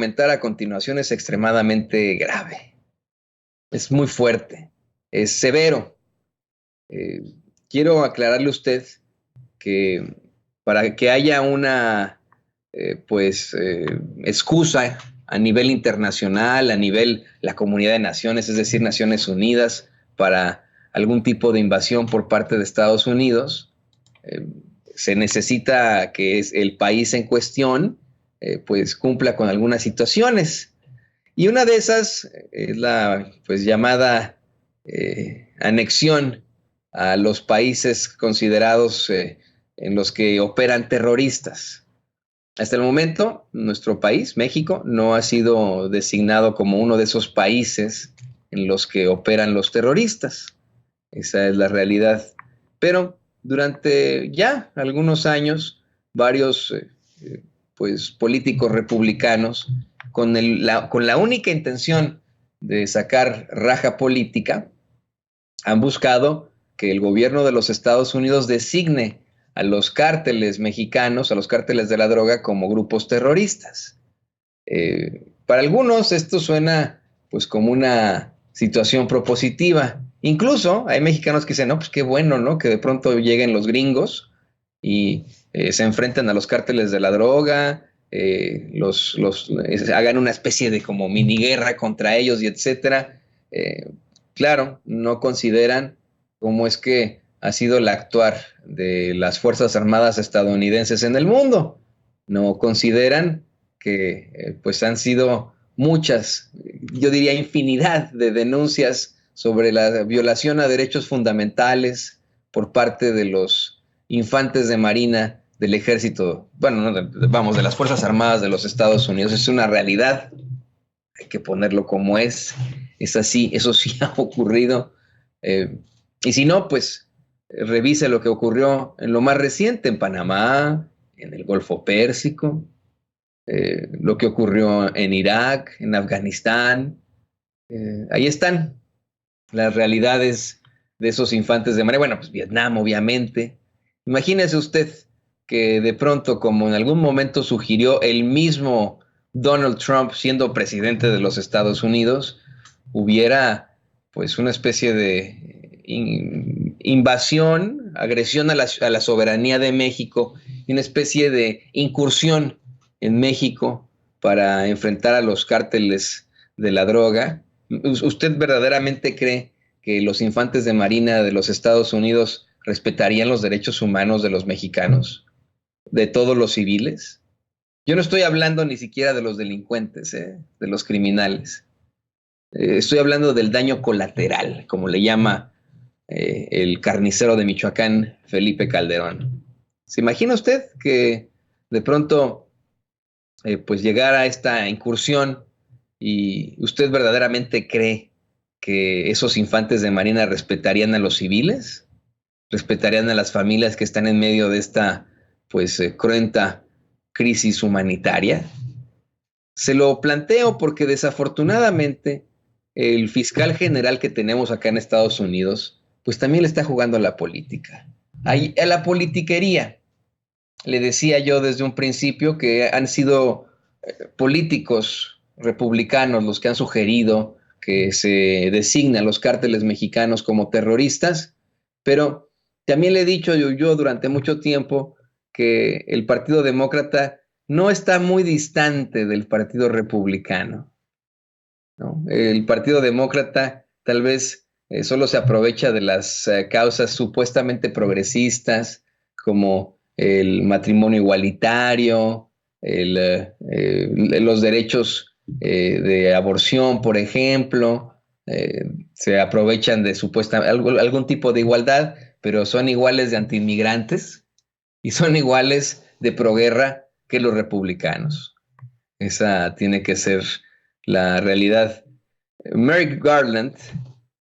comentar a continuación es extremadamente grave, es muy fuerte, es severo. Eh, Quiero aclararle a usted que para que haya una excusa a nivel internacional, a nivel la comunidad de naciones, es decir, Naciones Unidas, para algún tipo de invasión por parte de Estados Unidos, eh, se necesita que es el país en cuestión pues cumpla con algunas situaciones. Y una de esas es la pues llamada anexión a los países considerados en los que operan terroristas. Hasta el momento, nuestro país, México, no ha sido designado como uno de esos países en los que operan los terroristas. Esa es la realidad. Pero durante ya algunos años, varios pues, políticos republicanos, con la única intención de sacar raja política, han buscado que el gobierno de los Estados Unidos designe a los cárteles mexicanos, a los cárteles de la droga, como grupos terroristas. Para algunos esto suena pues como una situación propositiva. Incluso hay mexicanos que dicen, no, pues qué bueno, ¿no? Que de pronto lleguen los gringos y se enfrenten a los cárteles de la droga, hagan una especie de como mini guerra contra ellos y etcétera. Claro, no consideran cómo es que ha sido el actuar de las Fuerzas Armadas estadounidenses en el mundo. No consideran que pues han sido muchas, yo diría infinidad de denuncias sobre la violación a derechos fundamentales por parte de los infantes de marina del ejército, bueno, no, vamos, de las Fuerzas Armadas de los Estados Unidos. Es una realidad, hay que ponerlo como es así, eso sí ha ocurrido. Y si no, pues revise lo que ocurrió en lo más reciente en Panamá, en el Golfo Pérsico, lo que ocurrió en Irak, en Afganistán. Ahí están las realidades de esos infantes de marina. Bueno, pues Vietnam, obviamente. Imagínese usted que de pronto, como en algún momento sugirió el mismo Donald Trump siendo presidente de los Estados Unidos, hubiera pues una especie de invasión, agresión a la soberanía de México y una especie de incursión en México para enfrentar a los cárteles de la droga. ¿Usted verdaderamente cree que los infantes de marina de los Estados Unidos respetarían los derechos humanos de los mexicanos, de todos los civiles? Yo no estoy hablando ni siquiera de los delincuentes, de los criminales. Estoy hablando del daño colateral, como le llama el carnicero de Michoacán, Felipe Calderón. ¿Se imagina usted que de pronto pues llegara esta incursión y usted verdaderamente cree que esos infantes de marina respetarían a los civiles? ¿Respetarían a las familias que están en medio de esta pues cruenta crisis humanitaria? Se lo planteo porque desafortunadamente el fiscal general que tenemos acá en Estados Unidos, pues también le está jugando a la política, a la politiquería. Le decía yo desde un principio que han sido políticos republicanos los que han sugerido que se designen los cárteles mexicanos como terroristas, pero también le he dicho yo durante mucho tiempo que el Partido Demócrata no está muy distante del Partido Republicano, ¿no? El Partido Demócrata tal vez solo se aprovecha de las causas supuestamente progresistas, como el matrimonio igualitario, los derechos de aborción, por ejemplo. Se aprovechan de algún tipo de igualdad, pero son iguales de antiinmigrantes y son iguales de proguerra que los republicanos. Esa tiene que ser la realidad. Merrick Garland,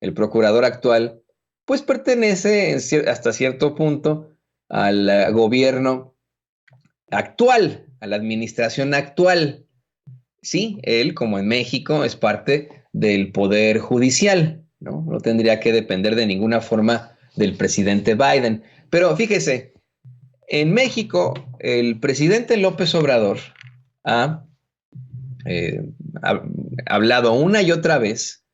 el procurador actual, pues pertenece hasta cierto punto al gobierno actual, a la administración actual. Sí, él, como en México, es parte del poder judicial, ¿no? No tendría que depender de ninguna forma del presidente Biden. Pero fíjese, en México, el presidente López Obrador, ¿ah? ha hablado una y otra vez,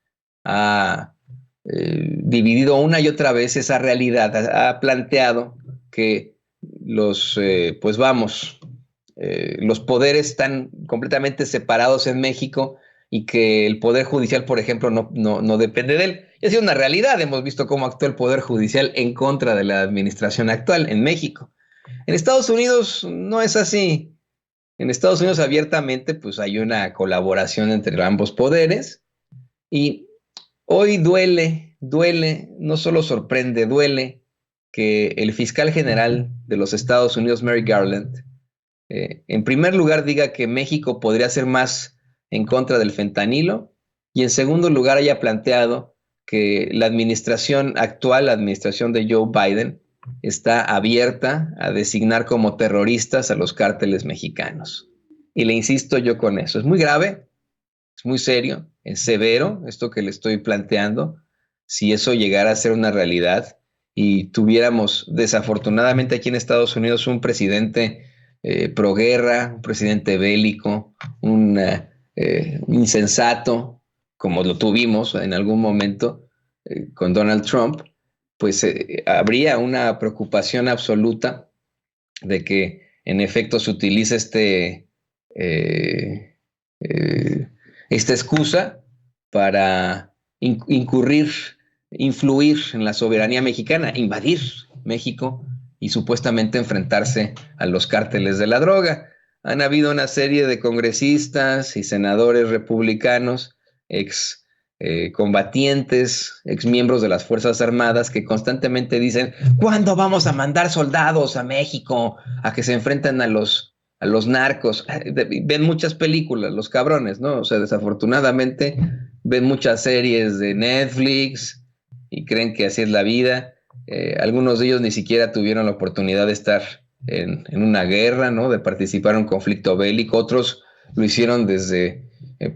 ha dividido una y otra vez esa realidad, ha planteado que los poderes están completamente separados en México y que el Poder Judicial, por ejemplo, no depende de él. Y ha sido una realidad, hemos visto cómo actuó el Poder Judicial en contra de la administración actual en México. En Estados Unidos no es así. En Estados Unidos abiertamente pues hay una colaboración entre ambos poderes y hoy duele, no solo sorprende, duele que el fiscal general de los Estados Unidos, Merrick Garland, en primer lugar diga que México podría hacer más en contra del fentanilo y en segundo lugar haya planteado que la administración actual, la administración de Joe Biden, está abierta a designar como terroristas a los cárteles mexicanos. Y le insisto yo con eso, es muy grave, es muy serio, es severo esto que le estoy planteando. Si eso llegara a ser una realidad y tuviéramos desafortunadamente aquí en Estados Unidos un presidente proguerra, un presidente bélico, un insensato, como lo tuvimos en algún momento con Donald Trump, pues habría una preocupación absoluta de que en efecto se utilice eh, eh, esta excusa para incurrir, influir en la soberanía mexicana, invadir México y supuestamente enfrentarse a los cárteles de la droga. Han habido una serie de congresistas y senadores republicanos, combatientes, ex miembros de las Fuerzas Armadas que constantemente dicen, ¿cuándo vamos a mandar soldados a México a que se enfrenten a los narcos? Ven muchas películas, los cabrones, ¿no? O sea, desafortunadamente ven muchas series de Netflix y creen que así es la vida. Algunos de ellos ni siquiera tuvieron la oportunidad de estar en una guerra, ¿no? De participar en un conflicto bélico. Otros lo hicieron desde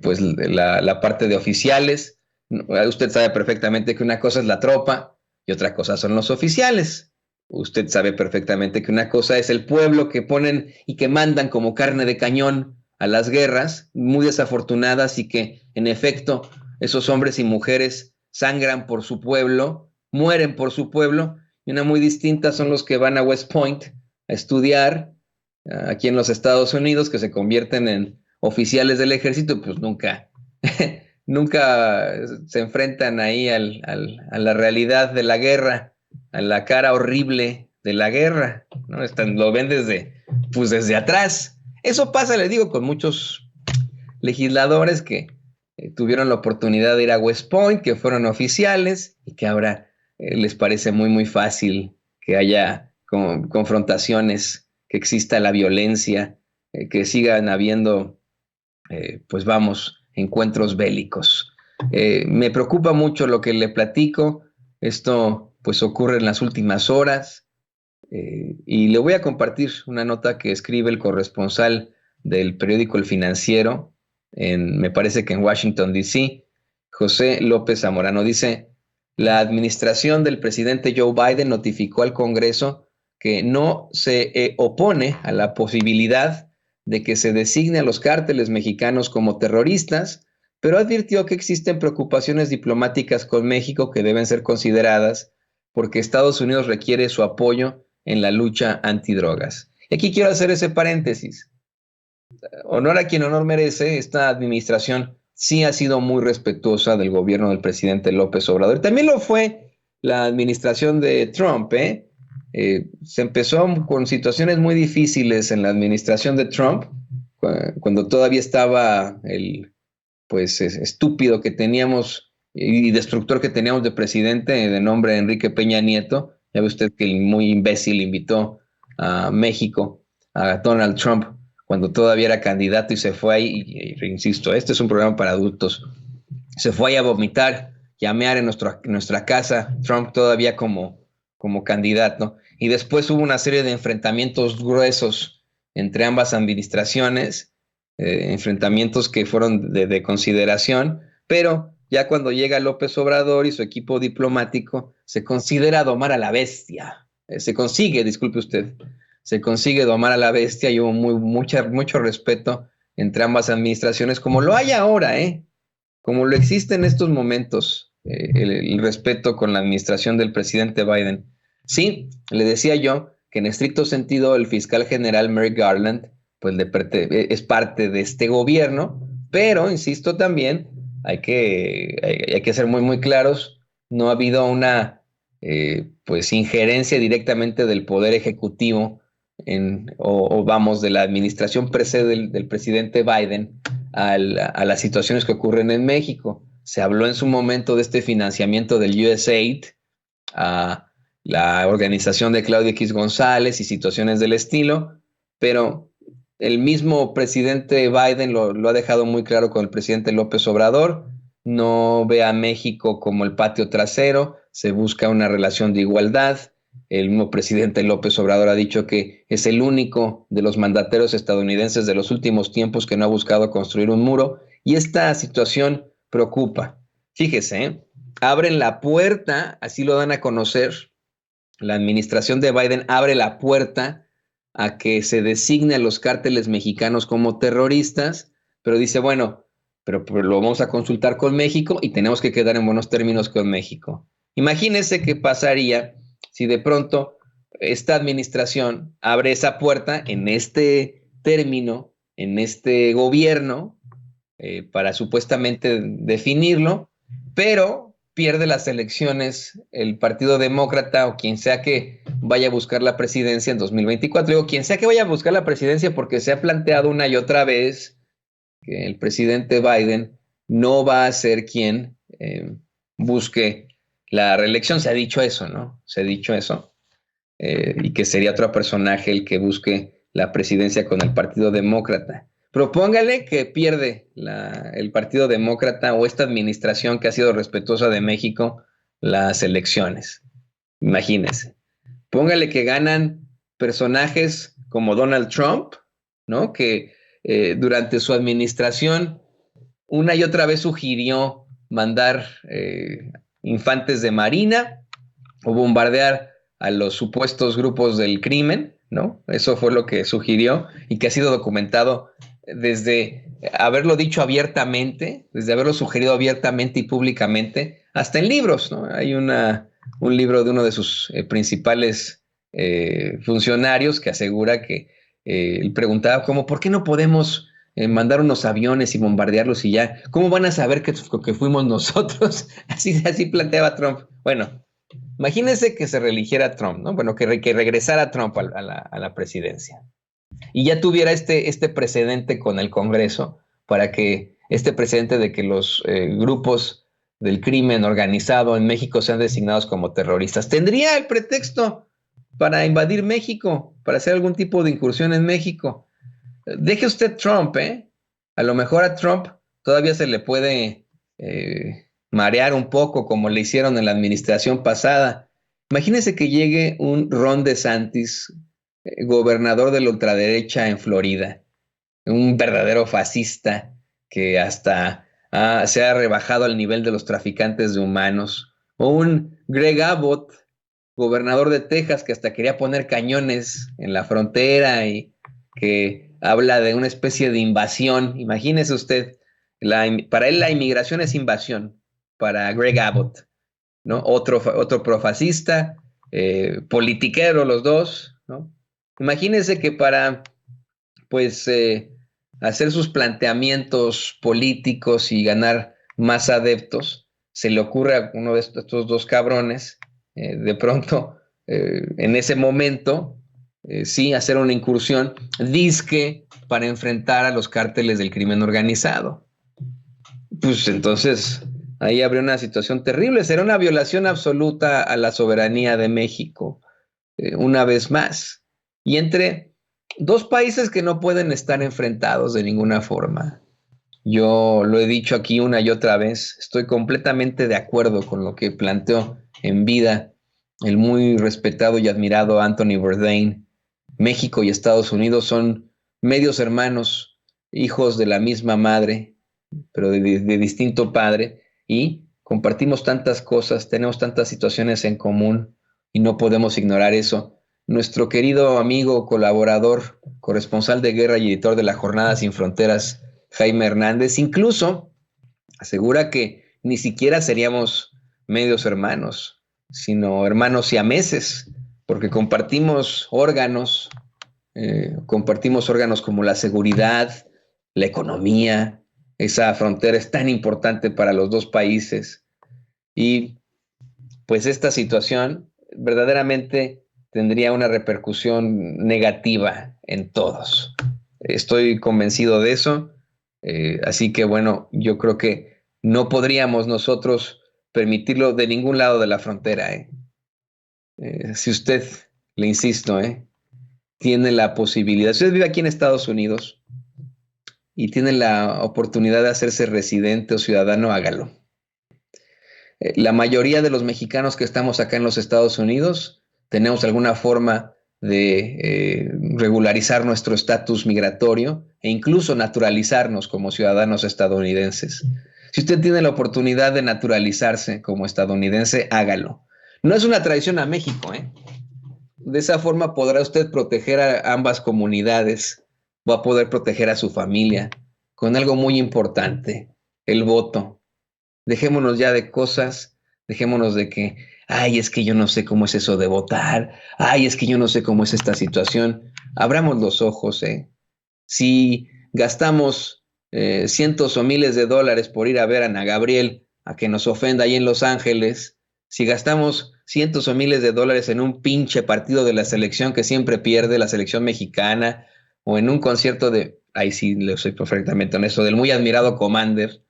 pues la parte de oficiales. Usted sabe perfectamente que una cosa es la tropa y otra cosa son los oficiales. Usted sabe perfectamente que una cosa es el pueblo que ponen y que mandan como carne de cañón a las guerras, muy desafortunadas y que en efecto esos hombres y mujeres sangran por su pueblo, mueren por su pueblo, y una muy distinta son los que van a West Point a estudiar aquí en los Estados Unidos, que se convierten en oficiales del ejército, pues nunca, nunca se enfrentan ahí a la realidad de la guerra, a la cara horrible de la guerra, ¿no? Lo ven desde atrás. Eso pasa, les digo, con muchos legisladores que tuvieron la oportunidad de ir a West Point, que fueron oficiales y que ahora les parece muy, muy fácil que haya confrontaciones, que exista la violencia, que sigan habiendo, pues vamos, encuentros bélicos. Me preocupa mucho lo que le platico. Esto pues ocurre en las últimas horas y le voy a compartir una nota que escribe el corresponsal del periódico El Financiero, me parece que en Washington, D.C., José López Zamorano. Dice, la administración del presidente Joe Biden notificó al Congreso que no se opone a la posibilidad de que se designe a los cárteles mexicanos como terroristas, pero advirtió que existen preocupaciones diplomáticas con México que deben ser consideradas porque Estados Unidos requiere su apoyo en la lucha antidrogas. Y aquí quiero hacer ese paréntesis. Honor a quien honor merece, esta administración sí ha sido muy respetuosa del gobierno del presidente López Obrador. También lo fue la administración de Trump, ¿eh? Se empezó con situaciones muy difíciles en la administración de Trump, cuando todavía estaba el pues estúpido que teníamos y destructor que teníamos de presidente de nombre Enrique Peña Nieto. Ya ve usted que el muy imbécil invitó a México a Donald Trump cuando todavía era candidato y se fue ahí, insisto, este es un programa para adultos, se fue ahí a vomitar y a mear en nuestra casa, Trump todavía como candidato. Y después hubo una serie de enfrentamientos gruesos entre ambas administraciones, enfrentamientos que fueron de consideración, pero ya cuando llega López Obrador y su equipo diplomático, se considera domar a la bestia. Se consigue, disculpe usted, se consigue domar a la bestia y hubo mucho respeto entre ambas administraciones, como lo hay ahora, como lo existe en estos momentos, el respeto con la administración del presidente Biden. Sí, le decía yo que en estricto sentido el fiscal general Merrick Garland pues es parte de este gobierno, pero insisto también, hay que ser muy, muy claros, no ha habido una pues injerencia directamente del poder ejecutivo o vamos, de la administración per se del presidente Biden a las situaciones que ocurren en México. Se habló en su momento de este financiamiento del USAID a la organización de Claudio X González y situaciones del estilo, pero el mismo presidente Biden lo ha dejado muy claro con el presidente López Obrador, no ve a México como el patio trasero, se busca una relación de igualdad. El mismo presidente López Obrador ha dicho que es el único de los mandatarios estadounidenses de los últimos tiempos que no ha buscado construir un muro, y esta situación preocupa. Fíjese, abren la puerta, así lo dan a conocer, la administración de Biden abre la puerta a que se designe a los cárteles mexicanos como terroristas, pero dice, bueno, pero lo vamos a consultar con México y tenemos que quedar en buenos términos con México. Imagínense qué pasaría si de pronto esta administración abre esa puerta en este término, en este gobierno, para supuestamente definirlo, pero pierde las elecciones el Partido Demócrata o quien sea que vaya a buscar la presidencia en 2024. Digo, quien sea que vaya a buscar la presidencia, porque se ha planteado una y otra vez que el presidente Biden no va a ser quien busque la reelección. Se ha dicho eso, ¿no? Se ha dicho eso. Y que sería otro personaje el que busque la presidencia con el Partido Demócrata. Propóngale que pierde el Partido Demócrata o esta administración que ha sido respetuosa de México las elecciones. Imagínense. Póngale que ganan personajes como Donald Trump, ¿no? Que durante su administración una y otra vez sugirió mandar infantes de marina o bombardear a los supuestos grupos del crimen, ¿no? Eso fue lo que sugirió y que ha sido documentado desde haberlo dicho abiertamente, desde haberlo sugerido abiertamente y públicamente, hasta en libros, ¿no? Hay un libro de uno de sus principales funcionarios que asegura que él preguntaba como, ¿por qué no podemos mandar unos aviones y bombardearlos y ya? ¿Cómo van a saber que fuimos nosotros? Así planteaba Trump. Bueno, imagínense que se reeligiera Trump, ¿no? Bueno, que regresara Trump a la presidencia y ya tuviera este precedente con el Congreso para que este precedente de que los grupos del crimen organizado en México sean designados como terroristas. Tendría el pretexto para invadir México, para hacer algún tipo de incursión en México. Deje usted Trump, ¿eh? A lo mejor a Trump todavía se le puede marear un poco como le hicieron en la administración pasada. Imagínese que llegue un Ron DeSantis, gobernador de la ultraderecha en Florida, un verdadero fascista que hasta se ha rebajado al nivel de los traficantes de humanos, o un Greg Abbott, gobernador de Texas, que hasta quería poner cañones en la frontera y que habla de una especie de invasión. Imagínese usted, para él la inmigración es invasión, para Greg Abbott, ¿no? Otro profascista, politiquero los dos, ¿no? Imagínese que para, pues, hacer sus planteamientos políticos y ganar más adeptos, se le ocurre a uno de estos dos cabrones, de pronto, en ese momento, sí, hacer una incursión, dizque para enfrentar a los cárteles del crimen organizado. Pues entonces ahí habría una situación terrible, será una violación absoluta a la soberanía de México, una vez más. Y entre dos países que no pueden estar enfrentados de ninguna forma. Yo lo he dicho aquí una y otra vez, estoy completamente de acuerdo con lo que planteó en vida el muy respetado y admirado Anthony Bourdain. México y Estados Unidos son medios hermanos, hijos de la misma madre, pero de distinto padre, y compartimos tantas cosas, tenemos tantas situaciones en común y no podemos ignorar eso. nuestro querido amigo, colaborador, corresponsal de guerra y editor de La Jornada Sin Fronteras, Jaime Hernández, incluso asegura que ni siquiera seríamos medios hermanos, sino hermanos siameses, porque compartimos órganos como la seguridad, la economía. Esa frontera es tan importante para los dos países. Y pues esta situación verdaderamente tendría una repercusión negativa en todos. Estoy convencido de eso. Así que bueno, yo creo que no podríamos nosotros permitirlo de ningún lado de la frontera. Si usted, le insisto, tiene la posibilidad, si usted vive aquí en Estados Unidos y tiene la oportunidad de hacerse residente o ciudadano, hágalo. La mayoría de los mexicanos que estamos acá en los Estados Unidos tenemos alguna forma de regularizar nuestro estatus migratorio e incluso naturalizarnos como ciudadanos estadounidenses. Si usted tiene la oportunidad de naturalizarse como estadounidense, hágalo. No es una traición a México, ¿eh? De esa forma podrá usted proteger a ambas comunidades, va a poder proteger a su familia con algo muy importante, el voto. Dejémonos ya de cosas, dejémonos de que, ay, es que yo no sé cómo es eso de votar, ay, es que yo no sé cómo es esta situación. Abramos los ojos, ¿eh? Si gastamos cientos o miles de dólares por ir a ver a Ana Gabriel a que nos ofenda ahí en Los Ángeles, si gastamos cientos o miles de dólares en un pinche partido de la selección que siempre pierde, la selección mexicana, o en un concierto de, ahí sí le soy perfectamente honesto, del muy admirado Commander,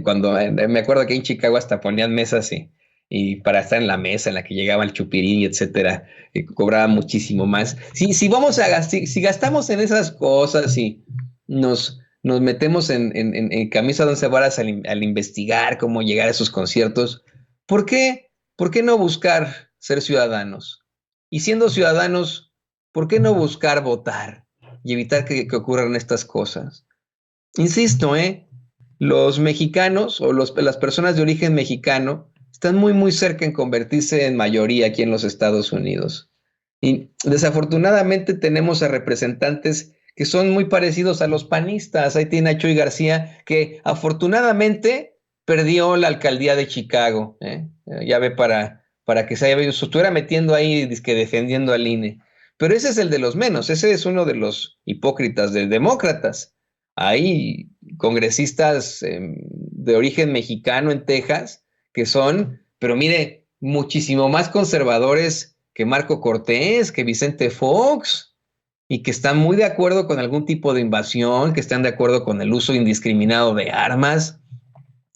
cuando me acuerdo que en Chicago hasta ponían mesas y para estar en la mesa en la que llegaba el chupirín y etcétera, cobraba muchísimo más. Si vamos a gastar, si gastamos en esas cosas y nos metemos en camisa de once varas al investigar cómo llegar a esos conciertos, ¿por qué? ¿Por qué no buscar ser ciudadanos? Y siendo ciudadanos, ¿por qué no buscar votar y evitar que ocurran estas cosas? Insisto, los mexicanos o las personas de origen mexicano están muy, muy cerca en convertirse en mayoría aquí en los Estados Unidos. Y desafortunadamente tenemos a representantes que son muy parecidos a los panistas. Ahí tiene a Chuy García, que afortunadamente perdió la alcaldía de Chicago. Ya ve para que se estuviera metiendo ahí, dizque defendiendo al INE. Pero ese es el de los menos, ese es uno de los hipócritas de demócratas. Hay congresistas de origen mexicano en Texas que son, pero mire, muchísimo más conservadores que Marco Cortés, que Vicente Fox, y que están muy de acuerdo con algún tipo de invasión, que están de acuerdo con el uso indiscriminado de armas,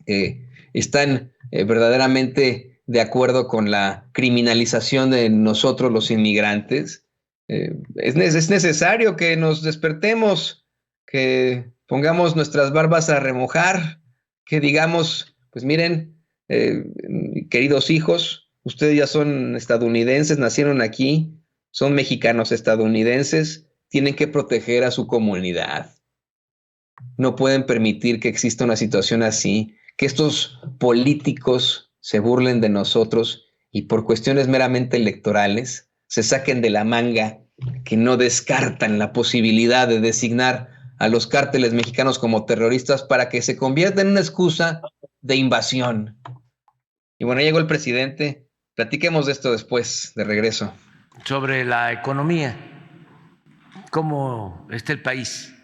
que están verdaderamente de acuerdo con la criminalización de nosotros los inmigrantes. Es necesario que nos despertemos, que pongamos nuestras barbas a remojar, que digamos, pues miren, queridos hijos, ustedes ya son estadounidenses, nacieron aquí, son mexicanos estadounidenses, tienen que proteger a su comunidad. No pueden permitir que exista una situación así, que estos políticos se burlen de nosotros y por cuestiones meramente electorales se saquen de la manga que no descartan la posibilidad de designar a los cárteles mexicanos como terroristas para que se convierta en una excusa de invasión. Y bueno, llegó el presidente. Platiquemos de esto después, de regreso. Sobre la economía, cómo está el país